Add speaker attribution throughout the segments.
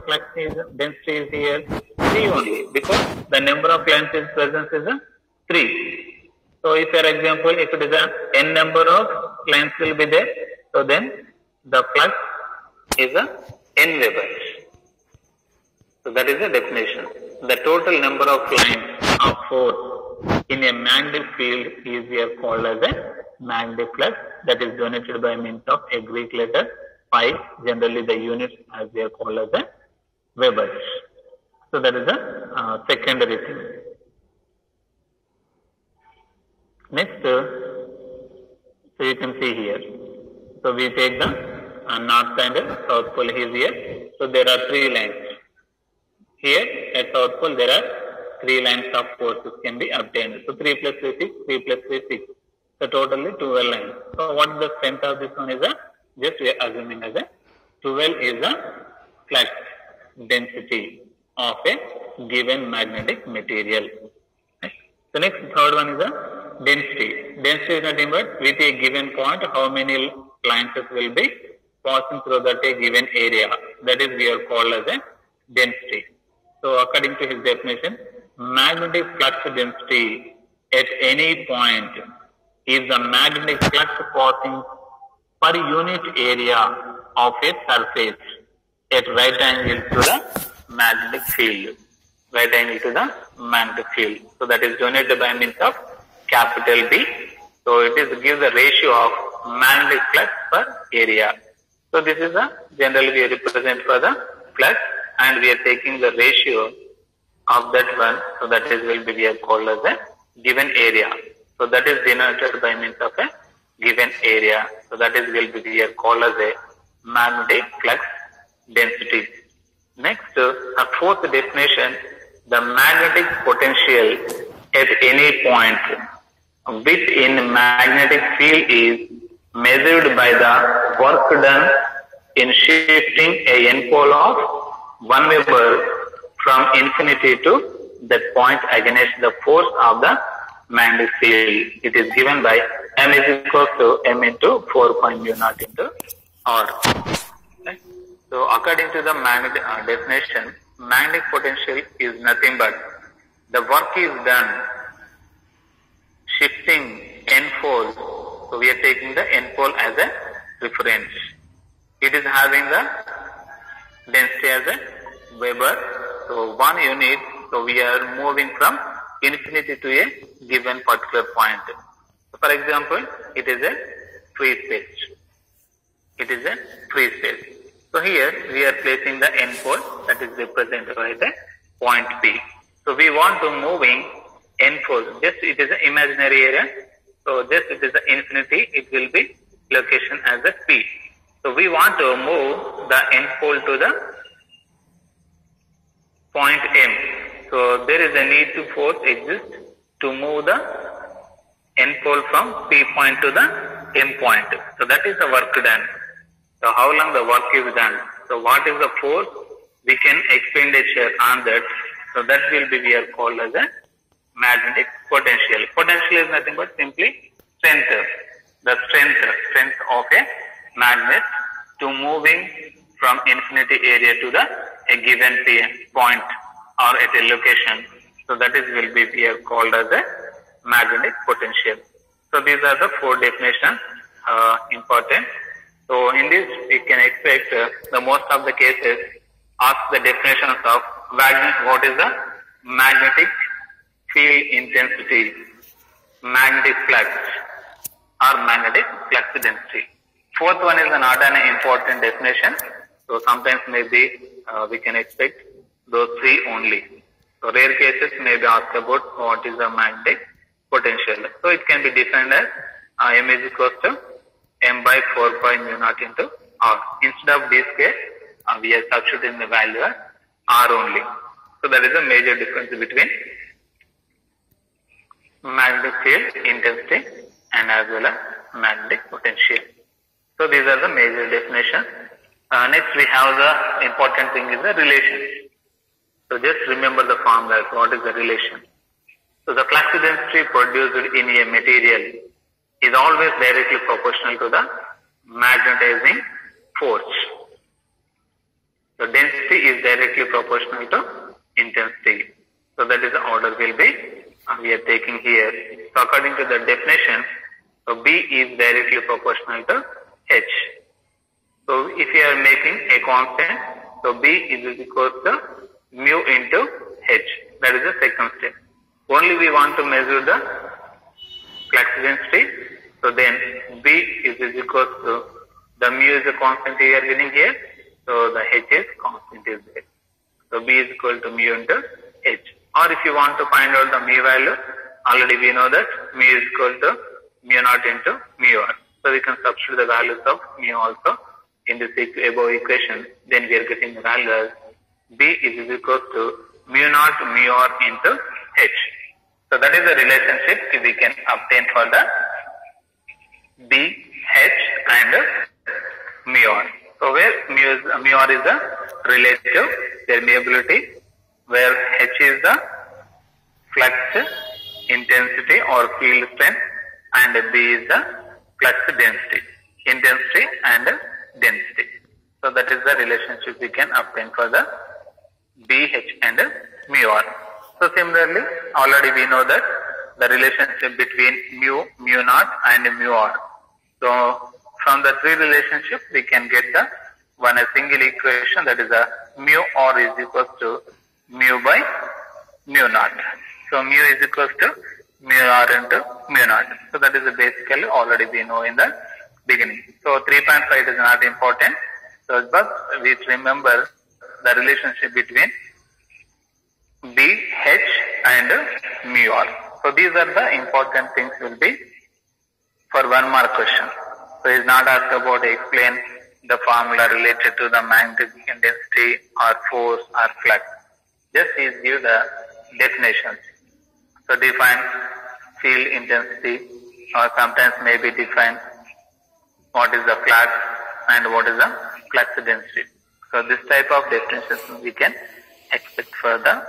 Speaker 1: flux is density is here 3 only, because the number of lines is present is 3. So if for example, if it is a n number of lines will be there, so then the flux is a n Webers. So that is the definition. The total number of lines of force in a magnetic field is here called as a magnetic flux, that is denoted by means of a Greek letter pi. Generally the units as they are called as a Webers. So that is the secondary thing. Next, so you can see here. So we take the north and south pole is here. So there are 3 lines. Here at south pole there are 3 lines of forces can be obtained. So 3 plus 3 6, 3 plus 3 6. So totally 12 lines. So what is the strength of this one is just we are assuming as 12 is the flux density of a given magnetic material. The next third one is the density. Density is nothing but with a given point how many lines will be passing through that a given area. That is we are called as a density. So according to his definition, magnetic flux density at any point is the magnetic flux passing per unit area of a surface at right angle to the magnetic field. Right angle to the magnetic field. So that is denoted by means of capital B. So it is gives the ratio of magnetic flux per area. So this is the generally we represent for the flux, and we are taking the ratio of that one. So that is will be we are called as a given area. So that is denoted by means of a given area. So that is will be we are called as a magnetic flux density. Next, a fourth definition, the magnetic potential at any point within magnetic field is measured by the work done in shifting a n pole of 1 Weber from infinity to that point against the force of the magnetic field. It is given by m is equal to m into 4.0 into r. Okay. So according to the magnetic definition, magnetic potential is nothing but the work is done shifting n poles. So we are taking the n pole as a reference. It is having the density as a Weber. So 1 unit. So we are moving from infinity to a given particular point. So for example, it is a free space. It is a free space. So here we are placing the n pole that is represented by the point P. So we want to moving n pole. Just it is an imaginary area. So just it is the infinity. It will be location as a P. So we want to move the n pole to the point M. So there is a need to force exist to move the n pole from P point to the M point. So that is the work done. So how long the work is done? So what is the force we can expenditure on that? So that will be we are called as a magnetic potential. Potential is nothing but simply strength. The strength of a magnet to moving from infinity area to the a given point or at a location. So that is will be we are called as a magnetic potential. So these are the 4 definitions important. So in this we can expect the most of the cases ask the definitions of magnet. What is the magnetic field intensity, magnetic flux or magnetic flux density. Fourth one is not an important definition. So sometimes maybe we can expect those 3 only. So rare cases may be asked about what is the magnetic potential. So it can be defined as m is equal to m by 4.0 into r. Instead of d square, we are substituting the value as r only. So that is a major difference between magnetic field intensity and as well as magnetic potential. So these are the major definitions. Next we have the important thing is the relation. So just remember the formula. What is the relation? So the flux density produced in a material is always directly proportional to the magnetizing force. So density frequency is directly proportional to intensity. So that is the order will be we are taking here. So according to the definition, so B is directly proportional to H. So if you are making a constant, so B is equal to mu into H. That is the second step. Only we want to measure the flux density. So then B is equal to the mu is a constant we are getting here. So the H is constant is there. So B is equal to mu into H. Or if you want to find out the mu value, already we know that mu is equal to mu naught into mu r. So we can substitute the values of mu also in this above equation. Then we are getting the value as B is equal to mu naught mu r into H. So that is the relationship we can obtain for the B, H and mu r. So where mu r is the relative permeability, where H is the flux intensity or field strength, and B is the flux density, intensity and density. So that is the relationship we can obtain for the B, H and mu r. So similarly, already we know that the relationship between mu, mu naught and mu r. So from the three relationships we can get the a single equation, that is a mu r is equal to mu by mu naught. So mu is equal to mu r into mu naught. So that is basically already we know in the beginning. So 3.5 is not important. So but we remember the relationship between B, H and mu r. So these are the important things will be for 1 mark question. So it's not asked about explain the formula related to the magnetic intensity or force or flux. Just is give the definitions. So define field intensity, or sometimes maybe define what is the flux and what is the flux density. So this type of definitions we can expect for the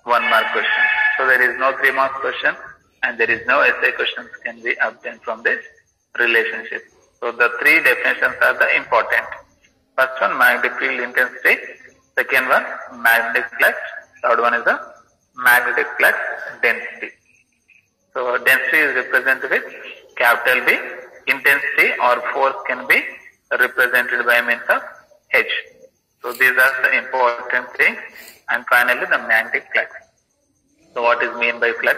Speaker 1: 1 mark question. So there is no 3 mark question and there is no essay questions can be obtained from this relationship. So the 3 definitions are the important. First one, magnetic field intensity. Second one, magnetic flux. Third one is the magnetic flux density. So density is represented with capital B. Intensity or force can be represented by means of H. So these are the important things. And finally the magnetic flux. So what is mean by flux?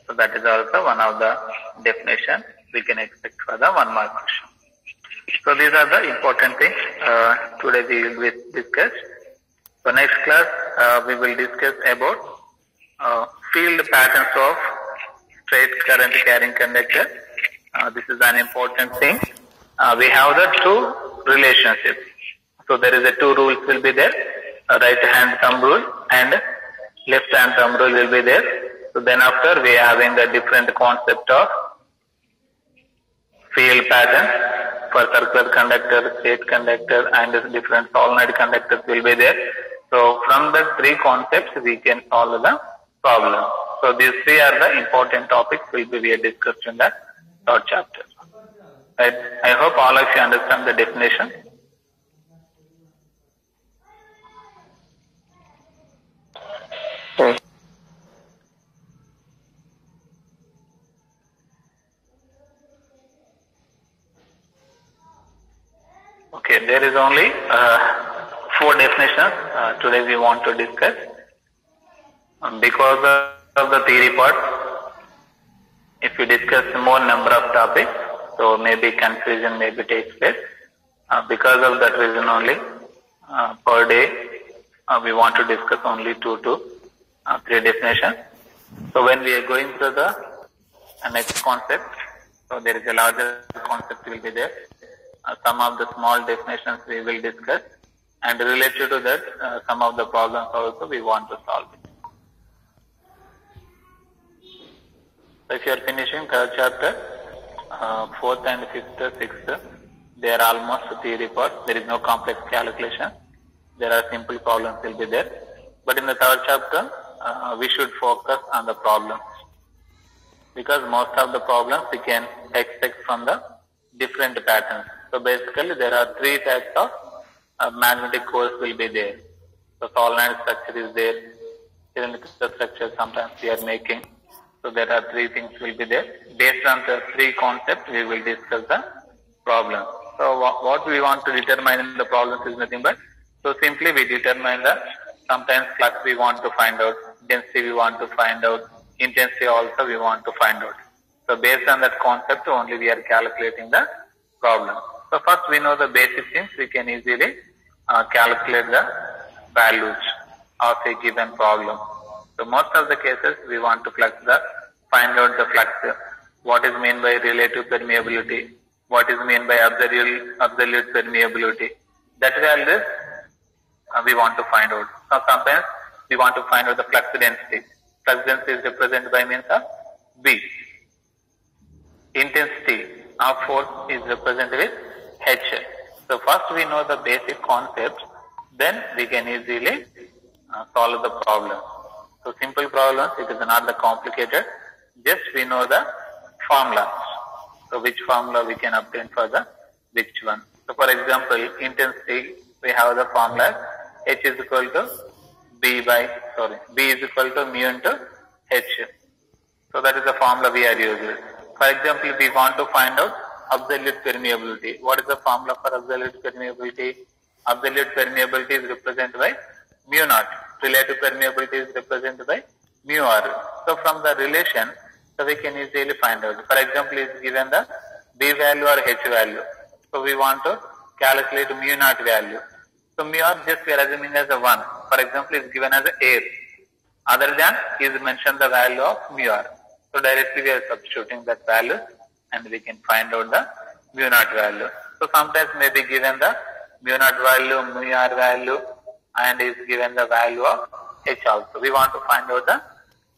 Speaker 1: So that is also one of the definition we can expect for the 1 mark question. So these are the important things today we will discuss. So next class we will discuss about field patterns of straight current carrying conductor. This is an important thing. We have the 2 relationships. So there is a 2 rules will be there. Right hand thumb rule and left hand thumb rule will be there. So then after we are having the different concept of field pattern for circular conductor, straight conductor and different solenoid conductors will be there. So from the 3 concepts we can solve the problem. So these 3 are the important topics will be discussed in the 3rd chapter. Right. I hope all of you understand the definition. Okay, there is only 4 definitions today we want to discuss. Because of the theory part, if you discuss more number of topics, so maybe confusion maybe takes place. Because of that reason only, per day we want to discuss only 2 to 3 definitions. So when we are going through the next concept, so there is a larger concept will be there. Some of the small definitions we will discuss, and related to that some of the problems also we want to solve it. So if you are finishing 3rd chapter, 4th and 5th, 6th, they are almost theory parts. There is no complex calculation. There are simple problems will be there. But in the 3rd chapter, we should focus on the problems, because most of the problems we can expect from the different patterns. So basically there are 3 types of magnetic course will be there. So solenoid structure is there, cylindrical structure sometimes we are making. So there are three things will be there. Based on the three concepts, we will discuss the problem. So what we want to determine in the problems is nothing but, so simply we determine the, sometimes flux we want to find out, density we want to find out, intensity also we want to find out. So based on that concept only we are calculating the problem. So first we know the basic things, we can easily calculate the values of a given problem. So most of the cases we want to find out the flux. What is meant by relative permeability? What is meant by absolute permeability? That value we want to find out. So sometimes we want to find out the flux density. Flux density is represented by means of B. Intensity of force is represented with H. So first we know the basic concept, then we can easily solve the problem. So simple problems, it is not the complicated, just we know the formula. So which formula we can obtain for the which one. So for example, intensity, we have the formula H is equal to B is equal to mu into H. So that is the formula we are using. For example, we want to find out absolute permeability. What is the formula for absolute permeability? Absolute permeability is represented by mu naught. Relative permeability is represented by mu r. So from the relation, so we can easily find out. For example, is given the B value or H value. So we want to calculate mu naught value. So mu r just we are assuming as a 1. For example, is given as air. Other than is mentioned the value of mu r. So directly we are substituting that value and we can find out the mu naught value. So sometimes may be given the mu naught value, mu r value, and is given the value of H also. We want to find out the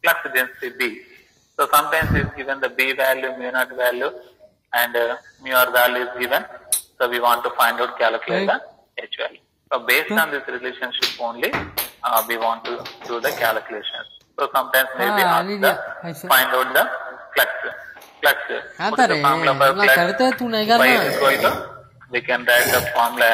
Speaker 1: flux density B. So sometimes is given the B value, mu naught value, and mu r value is given. So we want to find out, calculate the H value. So based on this relationship only, we want to do the calculations. So sometimes maybe find out the flux. What is the formula for flux? Y is equal to, we can write the formula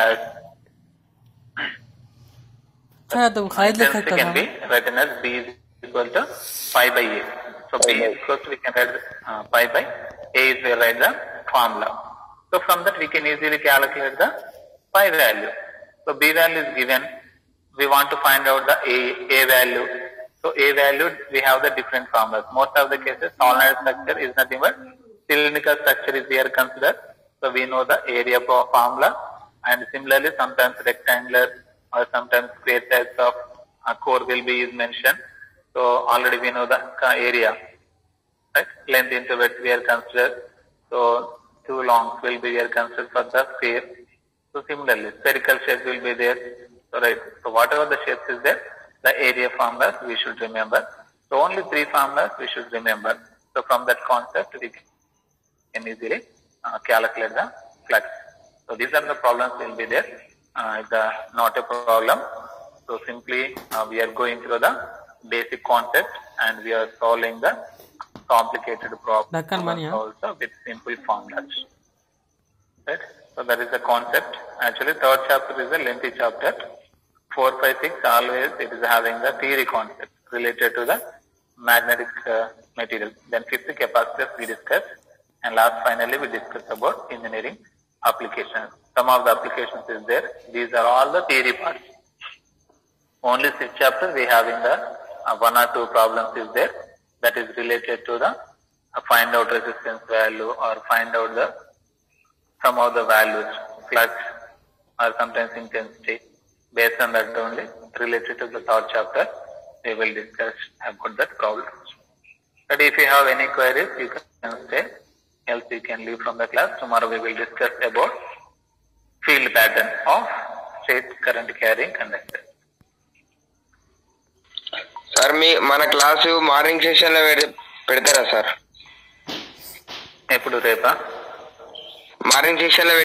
Speaker 1: as intensity can be written as B is equal to pi by A. So B is equal to, we can write pi by A is we write the formula. So from that we can easily calculate the pi value. So B value is given. We want to find out the A value. So A value, we have the different formulas. Most of the cases, solenoid structure is nothing but cylindrical structure is here considered. So we know the area formula, and similarly sometimes rectangular or sometimes square types of core will be is mentioned. So already we know the area, right? Length into width we are considered. So two longs will be here considered for the sphere. So similarly spherical shape will be there. So right. So whatever the shapes is there, the area formulas we should remember. So only three formulas we should remember. So from that concept we can easily calculate the flux. So these are the problems will be there. It's not a problem. So simply we are going through the basic concept and we are solving the complicated problems also with simple formulas. Right? So that is the concept. Actually third chapter is a lengthy chapter. 4, 5, 6 always it is having the theory concept related to the magnetic material. Then fifth capacitors we discussed, and last finally we discussed about engineering applications. Some of the applications is there. These are all the theory parts. Only 6 chapters we having the 1 or 2 problems is there, that is related to the find out resistance value or find out the some of the values, flux or sometimes intensity. Based on that only, related to the third chapter, we will discuss about that problems. But if you have any queries, you can stay, else you can leave from the class. Tomorrow we will discuss about field pattern of straight current carrying conductor.
Speaker 2: Sir, మన class morning session లో పెడతారా sir?
Speaker 1: ఎప్పుడు రేపా?
Speaker 2: Morning session లో